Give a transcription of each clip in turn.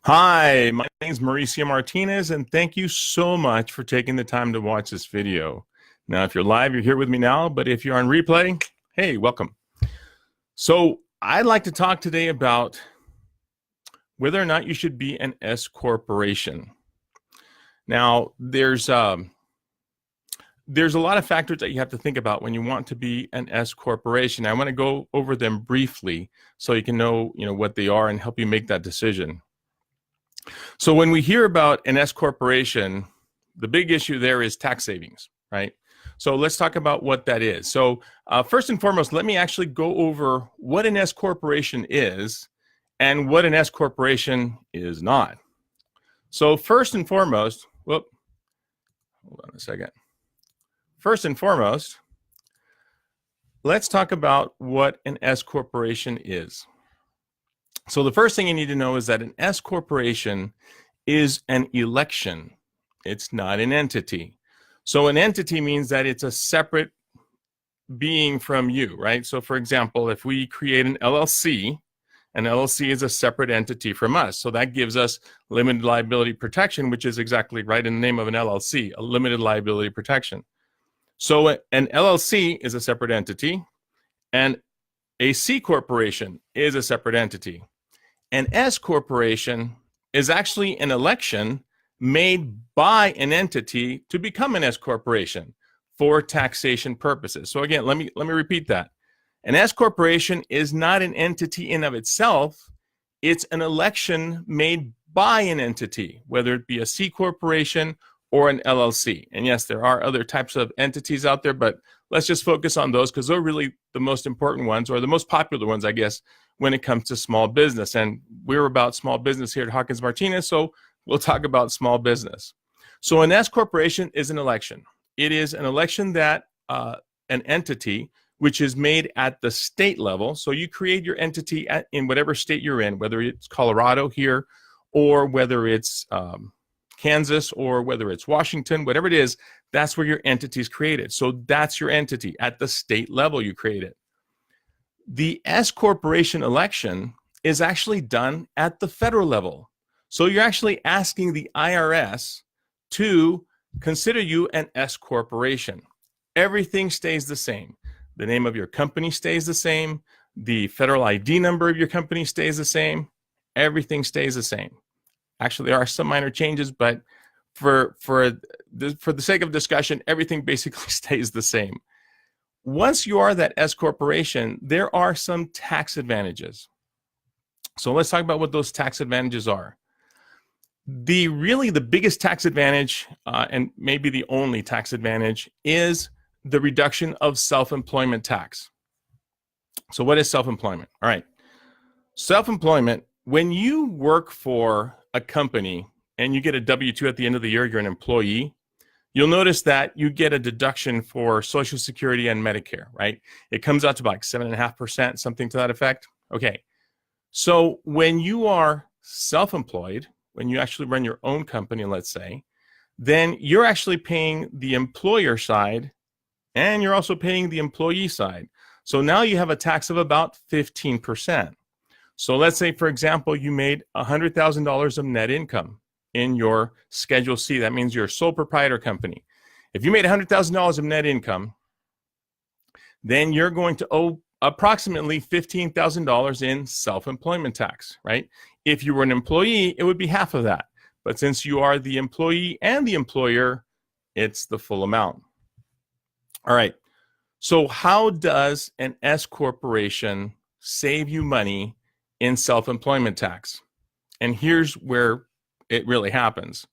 Hi, my name is Mauricio Martinez, and thank you so much for taking the time to watch this video. Now, if you're live, you're here with me now, but if you're on replay, hey, welcome. So I'd like to talk today about whether or not you should be an S corporation. Now, there's a lot of factors that you have to think about when you want to be an S corporation. I want to go over them briefly so you can know what they are and help you make that decision. So when we hear about an S corporation, the big issue there is tax savings, right? So let's talk about what that is. So first and foremost, let me actually go over what an S corporation is and what an S corporation is not. So first and foremost, hold on a second. First and foremost, let's talk about what an S corporation is. So the first thing you need to know is that an S corporation is an election. It's not an entity. So an entity means that it's a separate being from you, right? So for example, if we create an LLC is a separate entity from us. So that gives us limited liability protection, which is exactly right in the name of an LLC, a limited liability protection. So an LLC is a separate entity, and a C corporation is a separate entity. An S corporation is actually an election made by an entity to become an S corporation for taxation purposes. So again, let me repeat that. An S corporation is not an entity in of itself. It's an election made by an entity, whether it be a C corporation or an LLC. And yes, there are other types of entities out there, but let's just focus on those because they're really the most important ones, or the most popular ones, I guess, when it comes to small business. And we're about small business here at Hawkins Martinez, so we'll talk about small business. So an S corporation is an election. It is an election that an entity which is made at the state level. So you create your entity in whatever state you're in, whether it's Colorado here, or whether it's Kansas, or whether it's Washington, whatever it is, that's where your entity is created. So that's your entity. At the state level, you create it. The S corporation election is actually done at the federal level. So you're actually asking the IRS to consider you an S corporation. Everything stays the same. The name of your company stays the same. The federal ID number of your company stays the same. Everything stays the same. Actually, there are some minor changes, but for the sake of discussion, everything basically stays the same. Once you are that S corporation, there are some tax advantages. So let's talk about what those tax advantages are. Really the biggest tax advantage, and maybe the only tax advantage, is the reduction of self-employment tax. So what is self-employment? All right. Self-employment, when you work for a company and you get a W-2 at the end of the year, you're an employee, you'll notice that you get a deduction for Social Security and Medicare, right? It comes out to about 7.5%, something to that effect. Okay. So when you are self-employed, when you actually run your own company, let's say, then you're actually paying the employer side and you're also paying the employee side. So now you have a tax of about 15%. So let's say, for example, you made $100,000 of net income in your Schedule C. That means you're a sole proprietor company. If you made $100,000 of net income, then you're going to owe approximately $15,000 in self-employment tax, right? If you were an employee, it would be half of that. But since you are the employee and the employer, it's the full amount. All right. So how does an S corporation save you money in self-employment tax? And here's where it really happens.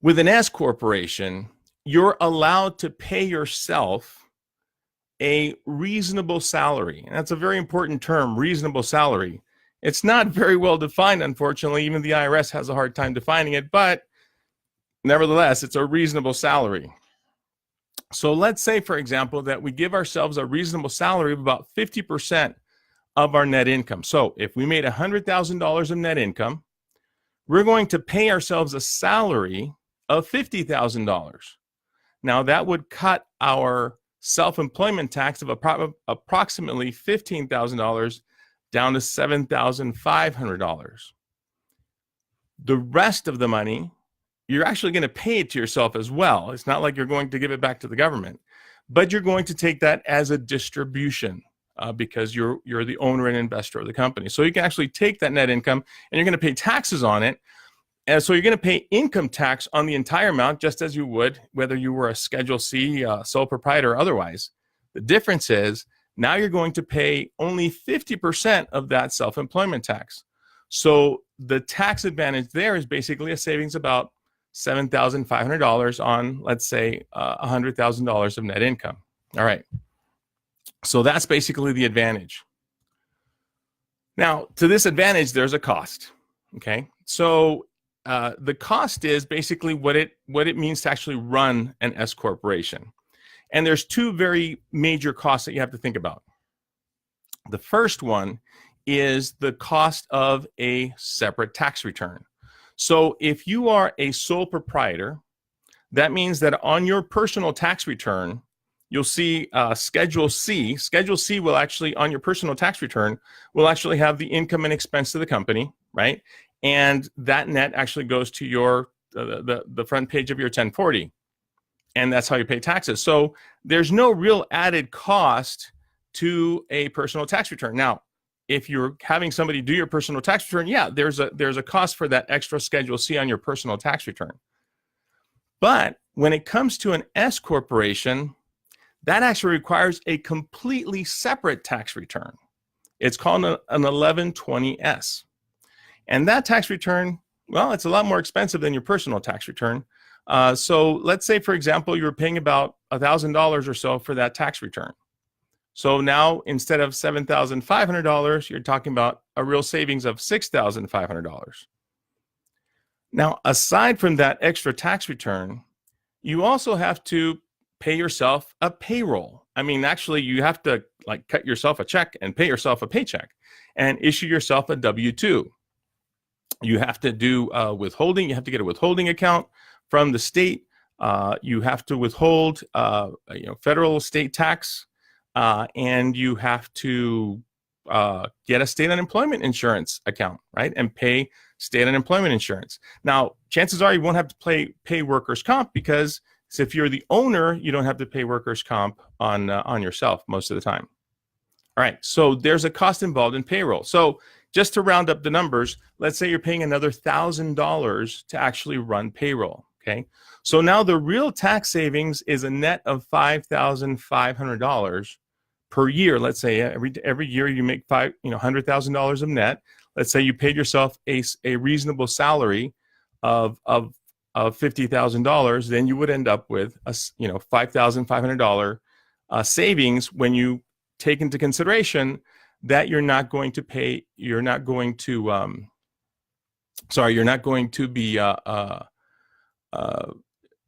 With an S corporation, you're allowed to pay yourself a reasonable salary. And that's a very important term, reasonable salary. It's not very well defined, unfortunately. Even the IRS has a hard time defining it, but nevertheless, it's a reasonable salary. So let's say, for example, that we give ourselves a reasonable salary of about 50% of our net income. So if we made $100,000 of net income, we're going to pay ourselves a salary of $50,000. Now that would cut our self-employment tax of approximately $15,000 down to $7,500. The rest of the money, you're actually going to pay it to yourself as well. It's not like you're going to give it back to the government, but you're going to take that as a distribution because you're the owner and investor of the company. So you can actually take that net income and you're going to pay taxes on it. And so you're going to pay income tax on the entire amount, just as you would whether you were a Schedule C, sole proprietor or otherwise. The difference is now you're going to pay only 50% of that self-employment tax. So the tax advantage there is basically a savings about $7,500 on, let's say, $100,000 of net income. All right. So that's basically the advantage. Now, to this advantage, there's a cost. Okay. So the cost is basically what it means to actually run an S corporation. And there's two very major costs that you have to think about. The first one is the cost of a separate tax return. So if you are a sole proprietor, that means that on your personal tax return, you'll see Schedule C. Schedule C will actually, on your personal tax return, will actually have the income and expense of the company, right? And that net actually goes to your the front page of your 1040. And that's how you pay taxes. So there's no real added cost to a personal tax return. Now, if you're having somebody do your personal tax return, yeah, there's a cost for that extra Schedule C on your personal tax return. But when it comes to an S corporation, that actually requires a completely separate tax return. It's called an 1120S. And that tax return, well, it's a lot more expensive than your personal tax return. So let's say, for example, you're paying about $1,000 or so for that tax return. So now instead of $7,500, you're talking about a real savings of $6,500. Now, aside from that extra tax return, you also have to pay yourself a payroll. I mean, actually, you have to like cut yourself a check and pay yourself a paycheck and issue yourself a W-2. You have to do withholding. You have to get a withholding account from the state. You have to withhold federal state tax. And you have to get a state unemployment insurance account, right? And pay state unemployment insurance. Now, chances are you won't have to pay workers' comp because if you're the owner, you don't have to pay workers' comp on yourself most of the time. All right, so there's a cost involved in payroll. So just to round up the numbers, let's say you're paying another $1,000 to actually run payroll, okay? So now the real tax savings is a net of $5,500 per year. Let's say every year you make $100,000 of net. Let's say you paid yourself a reasonable salary of $50,000, then you would end up with a $5,500 savings when you take into consideration that you're not going to be you're going to be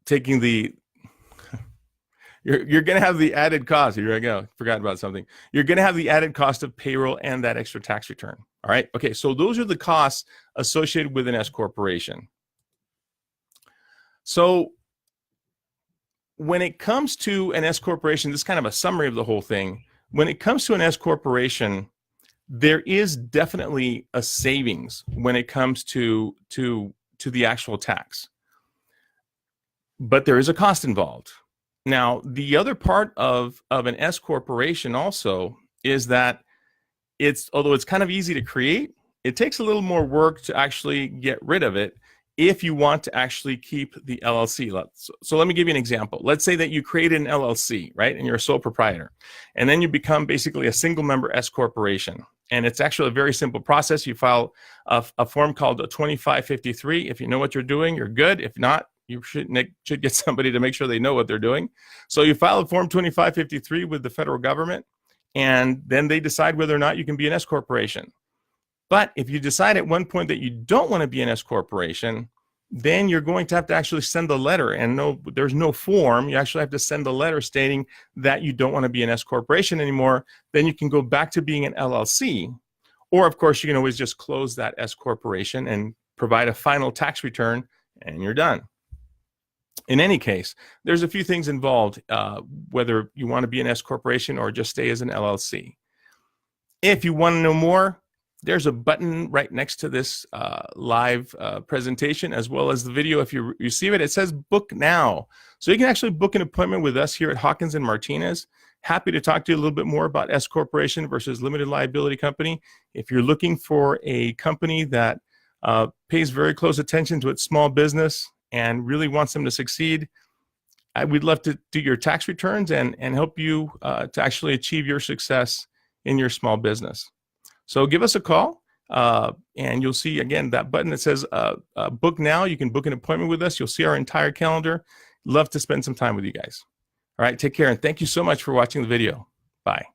taking the you're going to have the added cost. Here I go. Forgot about something. You're going to have the added cost of payroll and that extra tax return. All right. Okay. So those are the costs associated with an S corporation. So when it comes to an S corporation, this is kind of a summary of the whole thing. When it comes to an S corporation, there is definitely a savings when it comes to the actual tax, but there is a cost involved. Now, the other part of an S corporation also is that although it's kind of easy to create, it takes a little more work to actually get rid of it if you want to actually keep the LLC. So let me give you an example. Let's say that you created an LLC, right? And you're a sole proprietor. And then you become basically a single member S corporation. And it's actually a very simple process. You file a form called a 2553. If you know what you're doing, you're good. If not, you should get somebody to make sure they know what they're doing. So you file a form 2553 with the federal government, and then they decide whether or not you can be an S corporation. But if you decide at one point that you don't want to be an S corporation, then you're going to have to actually send a letter, and there's no form. You actually have to send a letter stating that you don't want to be an S corporation anymore. Then you can go back to being an LLC. Or of course, you can always just close that S corporation and provide a final tax return, and you're done. In any case, there's a few things involved, whether you want to be an S corporation or just stay as an LLC. If you want to know more, there's a button right next to this live presentation, as well as the video. If you receive it, it says book now. So you can actually book an appointment with us here at Hawkins & Martinez. Happy to talk to you a little bit more about S Corporation versus limited liability company. If you're looking for a company that pays very close attention to its small business and really wants them to succeed, we'd love to do your tax returns and help you to actually achieve your success in your small business. So give us a call, and you'll see, again, that button that says book now. You can book an appointment with us. You'll see our entire calendar. Love to spend some time with you guys. All right, take care, and thank you so much for watching the video. Bye.